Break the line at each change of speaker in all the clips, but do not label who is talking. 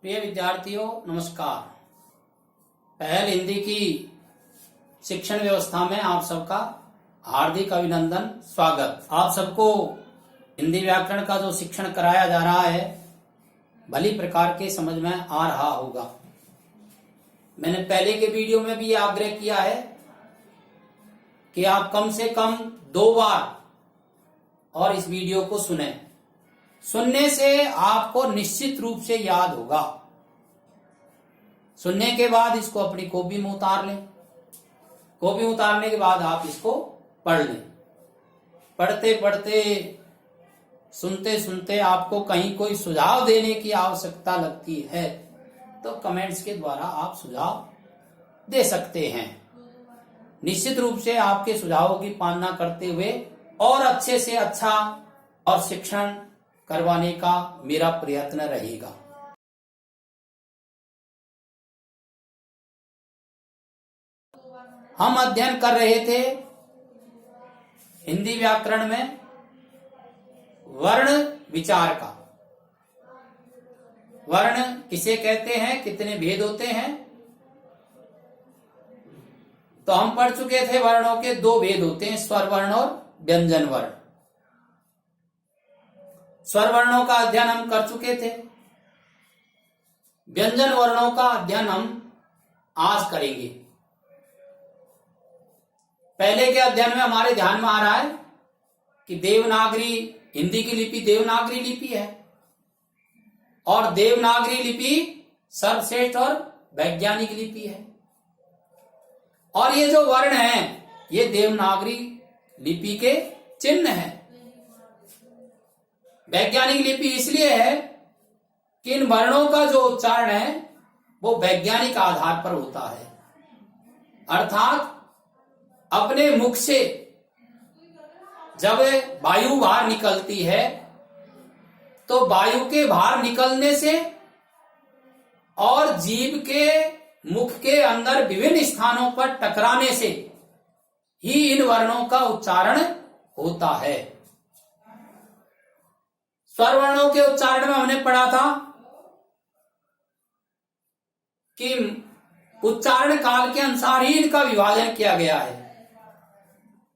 प्रिय विद्यार्थियों नमस्कार। पहल हिंदी की शिक्षण व्यवस्था में आप सबका हार्दिक अभिनंदन, स्वागत। आप सबको हिंदी व्याकरण का जो शिक्षण कराया जा रहा है भली प्रकार के समझ में आ रहा होगा। मैंने पहले के वीडियो में भी आग्रह किया है कि आप कम से कम 2 बार और इस वीडियो को सुने। सुनने से आपको निश्चित रूप से याद होगा। सुनने के बाद इसको अपनी कॉपी में उतार लें। कॉपी उतारने के बाद आप इसको पढ़ लें। पढ़ते पढ़ते सुनते सुनते आपको कहीं कोई सुझाव देने की आवश्यकता लगती है तो कमेंट्स के द्वारा आप सुझाव दे सकते हैं। निश्चित रूप से आपके सुझावों की पालना करते हुए और अच्छे से अच्छा और शिक्षण करवाने का मेरा प्रयत्न रहेगा। हम अध्ययन कर रहे थे हिंदी व्याकरण में वर्ण विचार का। वर्ण किसे कहते हैं, कितने भेद होते हैं, तो हम पढ़ चुके थे वर्णों के 2 भेद होते हैं, स्वर वर्ण और व्यंजन वर्ण। स्वर वर्णों का अध्ययन हम कर चुके थे। व्यंजन वर्णों का अध्ययन हम आज करेंगे। पहले के अध्ययन में हमारे ध्यान में आ रहा है कि देवनागरी, हिंदी की लिपि देवनागरी लिपि है और देवनागरी लिपि सर्वश्रेष्ठ और वैज्ञानिक लिपि है। और ये जो वर्ण है ये देवनागरी लिपि के चिन्ह है। वैज्ञानिक लिपि इसलिए है कि इन वर्णों का जो उच्चारण है वो वैज्ञानिक आधार पर होता है, अर्थात अपने मुख से जब वायु बाहर निकलती है तो वायु के बाहर निकलने से और जीभ के मुख के अंदर विभिन्न स्थानों पर टकराने से ही इन वर्णों का उच्चारण होता है। स्वर वर्णों के उच्चारण में हमने पढ़ा था कि उच्चारण काल के अनुसार ही इनका विभाजन किया गया है।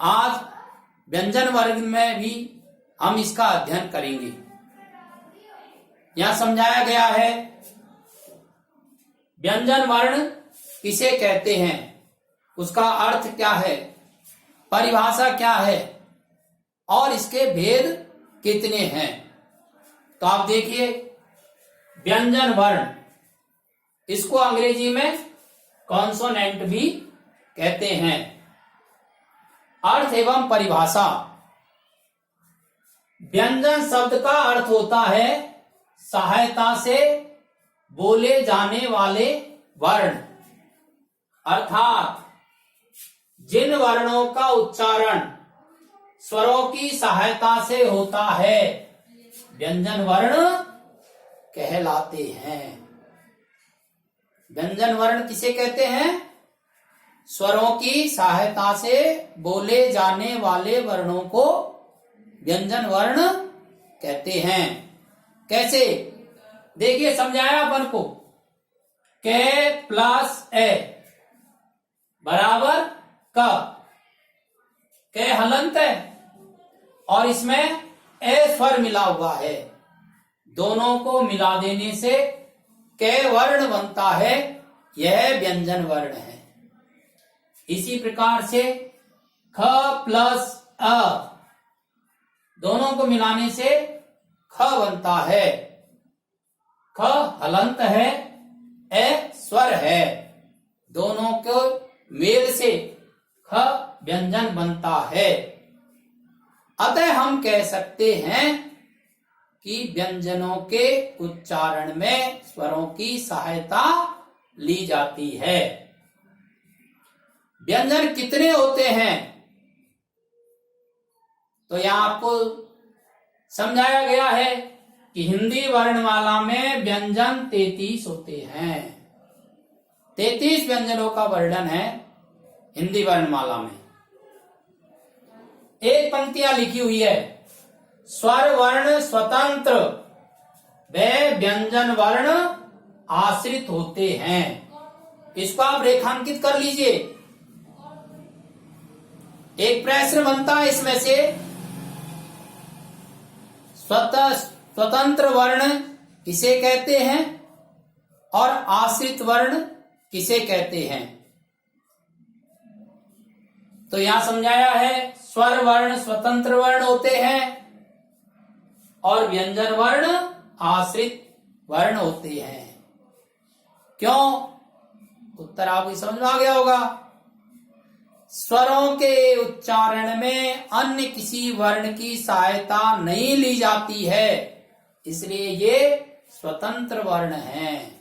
आज व्यंजन वर्ग में भी हम इसका अध्ययन करेंगे। यहां समझाया गया है व्यंजन वर्ण किसे कहते हैं, उसका अर्थ क्या है, परिभाषा क्या है और इसके भेद कितने हैं। तो आप देखिए व्यंजन वर्ण, इसको अंग्रेजी में कॉन्सोनेंट भी कहते हैं। अर्थ एवं परिभाषा। व्यंजन शब्द का अर्थ होता है सहायता से बोले जाने वाले वर्ण, अर्थात जिन वर्णों का उच्चारण स्वरों की सहायता से होता है व्यंजन वर्ण कहलाते हैं। व्यंजन वर्ण किसे कहते हैं? स्वरों की सहायता से बोले जाने वाले वर्णों को व्यंजन वर्ण कहते हैं। कैसे? देखिए समझाया अपन को। के प्लस ए बराबर क। के हलंत है और इसमें ए स्वर मिला हुआ है। दोनों को मिला देने से के वर्ण बनता है, यह व्यंजन वर्ण है। इसी प्रकार से ख प्लस अ, दोनों को मिलाने से ख बनता है। ख हलंत है, ए स्वर है। दोनों को मेल से ख व्यंजन बनता है। अतः हम कह सकते हैं कि व्यंजनों के उच्चारण में स्वरों की सहायता ली जाती है। व्यंजन कितने होते हैं तो यहां आपको समझाया गया है कि हिंदी वर्णमाला में व्यंजन 33 होते हैं। 33 व्यंजनों का वर्णन है हिंदी वर्णमाला में। एक पंक्तियां लिखी हुई है, स्वर वर्ण स्वतंत्र व व्यंजन वर्ण आश्रित होते हैं। इसको आप रेखांकित कर लीजिए। एक प्रश्न बनता है इसमें से, स्वतंत्र वर्ण किसे कहते हैं और आश्रित वर्ण किसे कहते हैं? तो यहां समझाया है, स्वर वर्ण स्वतंत्र वर्ण होते हैं और व्यंजन वर्ण आश्रित वर्ण होते हैं। क्यों? उत्तर आपकी समझ में आ गया होगा। स्वरों के उच्चारण में अन्य किसी वर्ण की सहायता नहीं ली जाती है, इसलिए ये स्वतंत्र वर्ण हैं।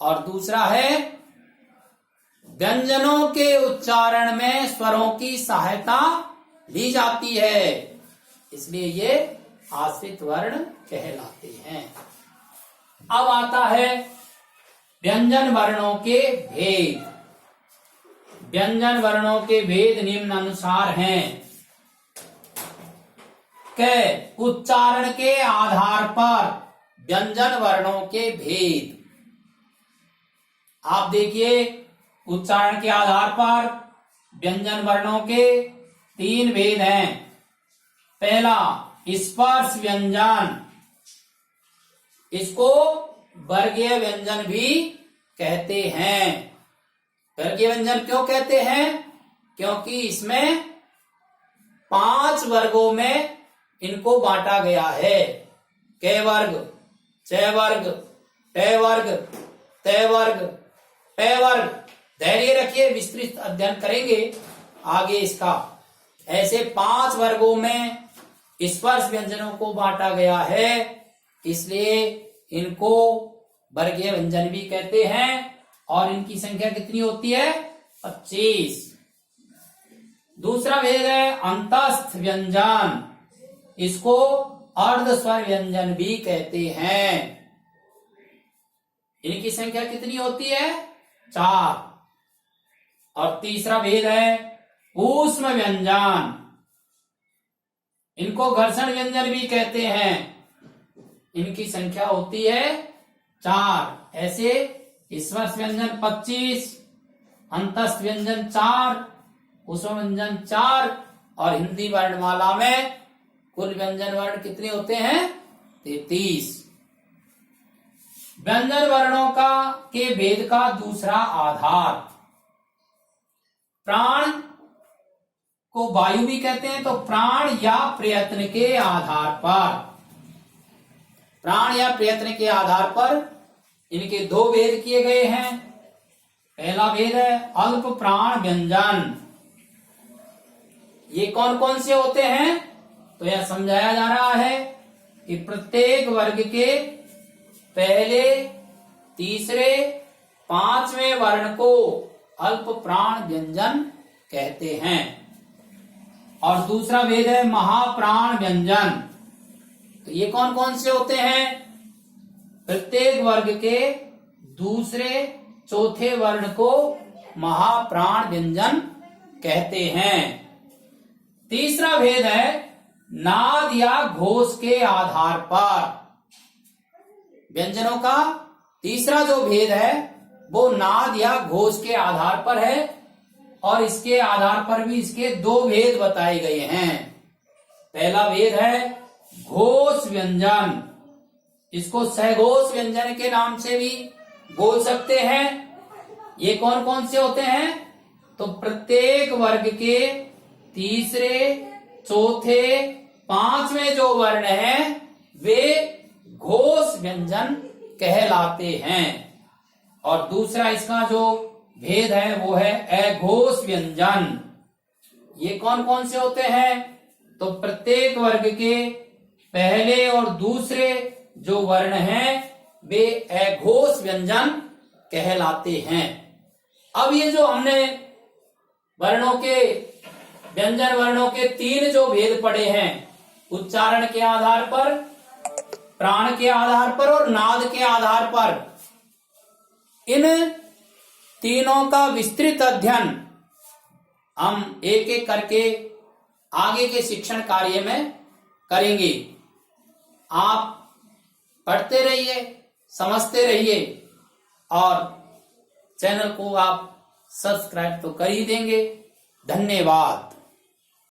और दूसरा है, व्यंजनों के उच्चारण में स्वरों की सहायता ली जाती है, इसलिए ये आश्रित वर्ण कहलाते हैं। अब आता है व्यंजन वर्णों के भेद। व्यंजन वर्णों के भेद निम्न अनुसार हैं। क उच्चारण के आधार पर व्यंजन वर्णों के भेद। आप देखिए, उच्चारण के आधार पर व्यंजन वर्णों के 3 भेद हैं। पहला, स्पर्श व्यंजन, इसको वर्गीय व्यंजन भी कहते हैं। वर्गीय व्यंजन क्यों कहते हैं? क्योंकि इसमें 5 वर्गों में इनको बांटा गया है। क वर्ग, च वर्ग, ट वर्ग, त वर्ग, प वर्ग। धैर्य रखिए, विस्तृत अध्ययन करेंगे आगे इसका। ऐसे 5 वर्गों में स्पर्श व्यंजनों को बांटा गया है, इसलिए इनको वर्गीय व्यंजन भी कहते हैं। और इनकी संख्या कितनी होती है? 25। दूसरा भेद है अंतस्थ व्यंजन, इसको अर्ध स्वर व्यंजन भी कहते हैं। इनकी संख्या कितनी होती है? 4। और तीसरा भेद है ऊष्म व्यंजन, इनको घर्षण व्यंजन भी कहते हैं। इनकी संख्या होती है 4। ऐसे स्पर्श व्यंजन 25, अंतस्थ व्यंजन 4, ऊष्म व्यंजन 4 और हिंदी वर्णमाला में कुल व्यंजन वर्ण कितने होते हैं? 33। व्यंजन वर्णों के भेद का दूसरा आधार, प्राण को वायु भी कहते हैं, तो प्राण या प्रयत्न के आधार पर, प्राण या प्रयत्न के आधार पर इनके 2 भेद किए गए हैं। पहला भेद है अल्प प्राण व्यंजन। ये कौन कौन से होते हैं? तो यह समझाया जा रहा है कि प्रत्येक वर्ग के पहले, तीसरे, 5वें वर्ण को अल्प प्राण व्यंजन कहते हैं। और दूसरा भेद है महाप्राण व्यंजन। तो ये कौन कौन से होते हैं? प्रत्येक वर्ग के दूसरे, चौथे वर्ण को महाप्राण व्यंजन कहते हैं। तीसरा भेद है नाद या घोष के आधार पर। व्यंजनों का तीसरा जो भेद है वो नाद या घोष के आधार पर है, और इसके आधार पर भी इसके 2 भेद बताए गए हैं। पहला भेद है घोष व्यंजन, इसको सघोष व्यंजन के नाम से भी बोल सकते हैं। ये कौन कौन से होते हैं? तो प्रत्येक वर्ग के तीसरे, चौथे, 5वें जो वर्ण हैं वे घोष व्यंजन कहलाते हैं। और दूसरा इसका जो भेद है वो है अघोष व्यंजन। ये कौन कौन से होते हैं? तो प्रत्येक वर्ग के पहले और दूसरे जो वर्ण हैं वे अघोष व्यंजन कहलाते हैं। अब ये जो हमने वर्णों के, व्यंजन वर्णों के 3 जो भेद पढ़े हैं, उच्चारण के आधार पर, प्राण के आधार पर और नाद के आधार पर, इन तीनों का विस्तृत अध्ययन हम एक एक करके आगे के शिक्षण कार्य में करेंगे। आप पढ़ते रहिए, समझते रहिए और चैनल को आप सब्सक्राइब तो कर ही देंगे। धन्यवाद।